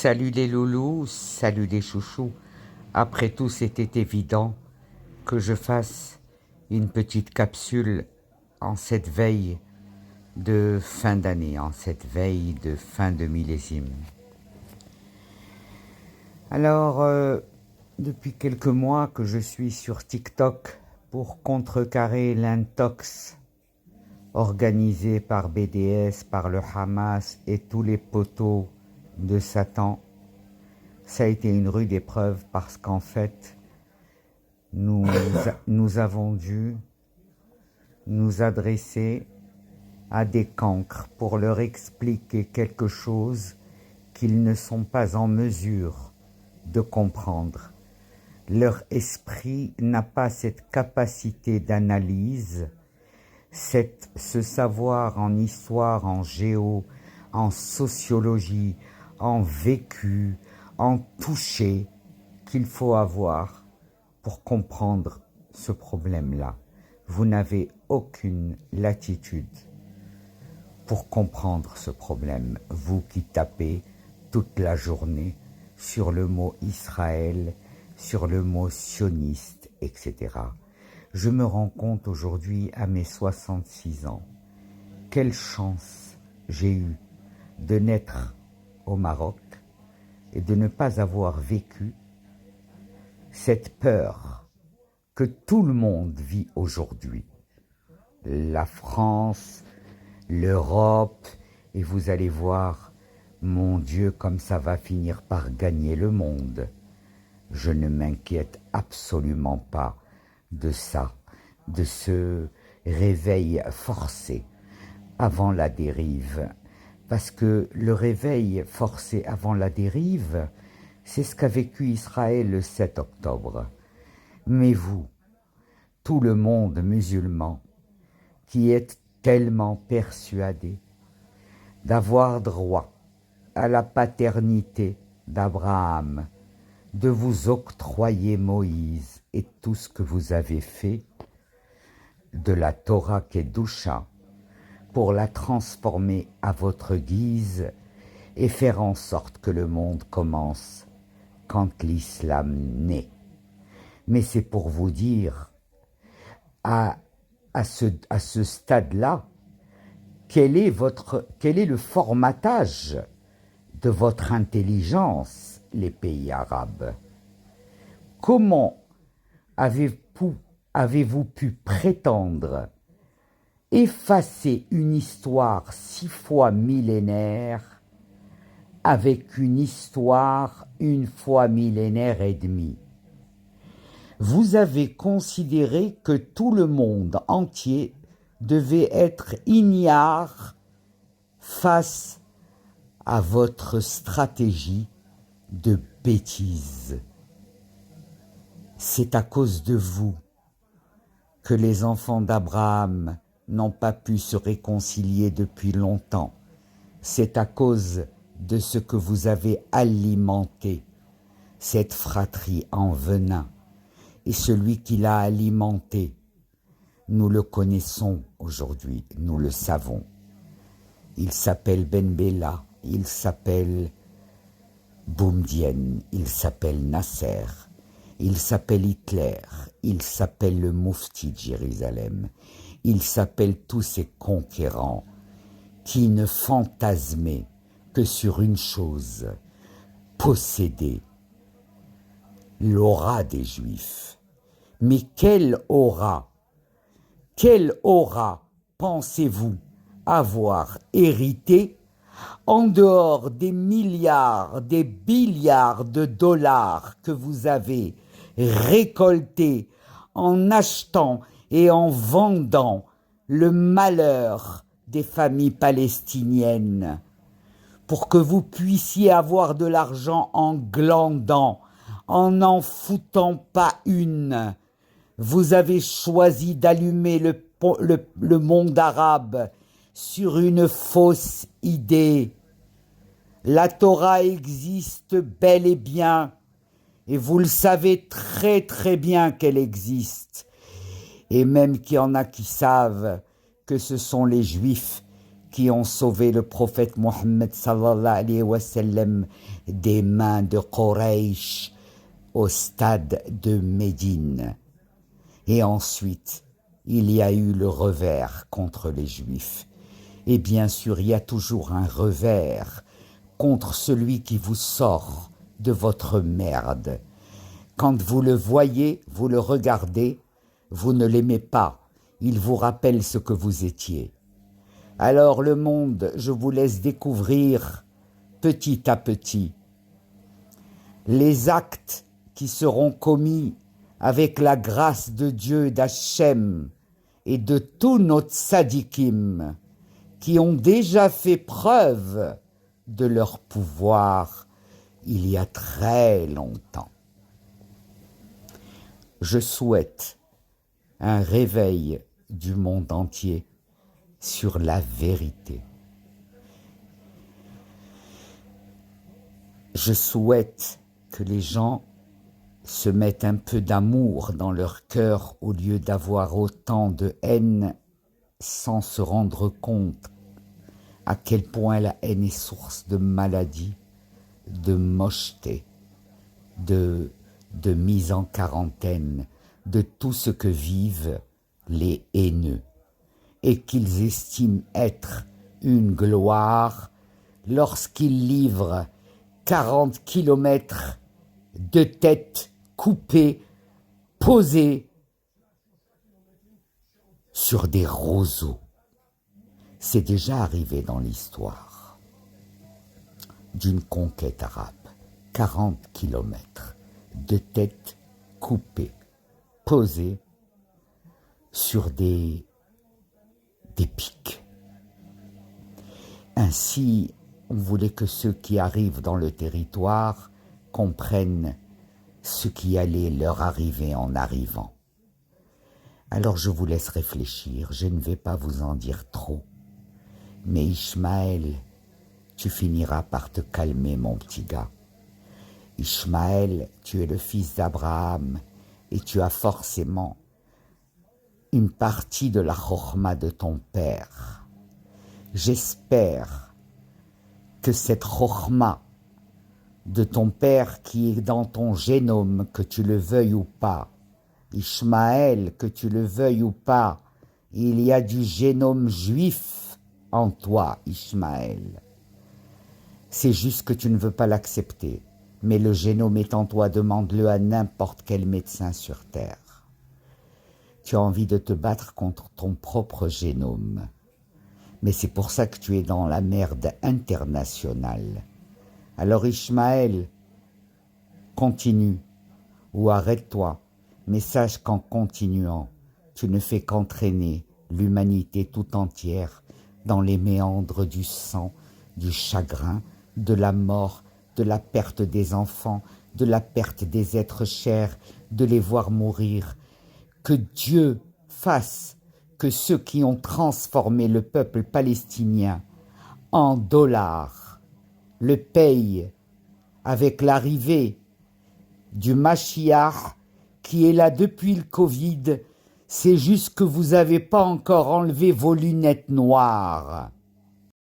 Salut les loulous, salut les chouchous. Après tout, c'était évident que je fasse une petite capsule en cette veille de fin d'année, en cette veille de fin de millésime. Alors, depuis quelques mois que je suis sur TikTok pour contrecarrer l'intox organisé par BDS, par le Hamas et tous les poteaux de Satan, ça a été une rude épreuve parce qu'en fait, nous avons dû nous adresser à des cancres pour leur expliquer quelque chose qu'ils ne sont pas en mesure de comprendre. Leur esprit n'a pas cette capacité d'analyse, ce savoir en histoire, en géo, en sociologie, en vécu, en toucher qu'il faut avoir pour comprendre ce problème-là. Vous n'avez aucune latitude pour comprendre ce problème, vous qui tapez toute la journée sur le mot Israël, sur le mot sioniste, etc. Je me rends compte aujourd'hui, à mes 66 ans, quelle chance j'ai eue de naître au Maroc et de ne pas avoir vécu cette peur que tout le monde vit aujourd'hui. La France, l'Europe, et vous allez voir, mon Dieu, comme ça va finir par gagner le monde. Je ne m'inquiète absolument pas de ça, de ce réveil forcé avant la dérive. Parce que le réveil forcé avant la dérive, c'est ce qu'a vécu Israël le 7 octobre. Mais vous, tout le monde musulman, qui êtes tellement persuadé d'avoir droit à la paternité d'Abraham, de vous octroyer Moïse et tout ce que vous avez fait, de la Torah Kedusha, pour la transformer à votre guise et faire en sorte que le monde commence quand l'islam naît. Mais c'est pour vous dire, à ce stade-là, quel est le formatage de votre intelligence, les pays arabes? Comment avez-vous pu prétendre effacer une histoire 6 fois millénaire avec une histoire 1 fois millénaire et demi? Vous avez considéré que tout le monde entier devait être ignare face à votre stratégie de bêtise. C'est à cause de vous que les enfants d'Abraham n'ont pas pu se réconcilier depuis longtemps. C'est à cause de ce que vous avez alimenté, cette fratrie en venin. Et celui qui l'a alimenté, nous le connaissons aujourd'hui, nous le savons. Il s'appelle Ben Bella, il s'appelle Boumedienne, il s'appelle Nasser, il s'appelle Hitler, il s'appelle le Moufti de Jérusalem, il s'appelle tous ces conquérants qui ne fantasmaient que sur une chose, posséder l'aura des Juifs. Mais quelle aura pensez-vous avoir hérité en dehors des milliards, des billiards de dollars que vous avez récoltés en achetant et en vendant le malheur des familles palestiniennes pour que vous puissiez avoir de l'argent en glandant, en n'en foutant pas une? Vous avez choisi d'allumer le monde arabe sur une fausse idée. La Torah existe bel et bien, et vous le savez très très bien qu'elle existe. Et même qu'il y en a qui savent que ce sont les Juifs qui ont sauvé le prophète Mohammed sallallahu alayhi wa sallam des mains de Quraysh au stade de Médine. Et ensuite, il y a eu le revers contre les Juifs. Et bien sûr, il y a toujours un revers contre celui qui vous sort de votre merde. Quand vous le voyez, vous le regardez, vous ne l'aimez pas. Il vous rappelle ce que vous étiez. Alors le monde, je vous laisse découvrir petit à petit les actes qui seront commis avec la grâce de Dieu, d'Hachem et de tous nos tzadikim qui ont déjà fait preuve de leur pouvoir il y a très longtemps. Je souhaite un réveil du monde entier sur la vérité. Je souhaite que les gens se mettent un peu d'amour dans leur cœur au lieu d'avoir autant de haine sans se rendre compte à quel point la haine est source de maladie, de mocheté, de mise en quarantaine, de tout ce que vivent les haineux, et qu'ils estiment être une gloire lorsqu'ils livrent 40 kilomètres de tête coupée, posée sur des roseaux. C'est déjà arrivé dans l'histoire d'une conquête arabe. 40 kilomètres de tête coupée, posée sur des pics. Ainsi, on voulait que ceux qui arrivent dans le territoire comprennent ce qui allait leur arriver en arrivant. Alors je vous laisse réfléchir, je ne vais pas vous en dire trop. Mais Ishmaël, tu finiras par te calmer, mon petit gars. Ishmaël, tu es le fils d'Abraham et tu as forcément une partie de la chokhma de ton père. J'espère que cette chokhma de ton père qui est dans ton génome, que tu le veuilles ou pas, Ishmaël, que tu le veuilles ou pas, il y a du génome juif en toi, Ishmaël. C'est juste que tu ne veux pas l'accepter. Mais le génome est en toi, demande-le à n'importe quel médecin sur Terre. Tu as envie de te battre contre ton propre génome. Mais c'est pour ça que tu es dans la merde internationale. Alors Ishmaël, continue ou arrête-toi, mais sache qu'en continuant, tu ne fais qu'entraîner l'humanité tout entière dans les méandres du sang, du chagrin, de la mort, de la perte des enfants, de la perte des êtres chers, de les voir mourir. Que Dieu fasse que ceux qui ont transformé le peuple palestinien en dollars le payent avec l'arrivée du Mashiach qui est là depuis le Covid. C'est juste que vous n'avez pas encore enlevé vos lunettes noires.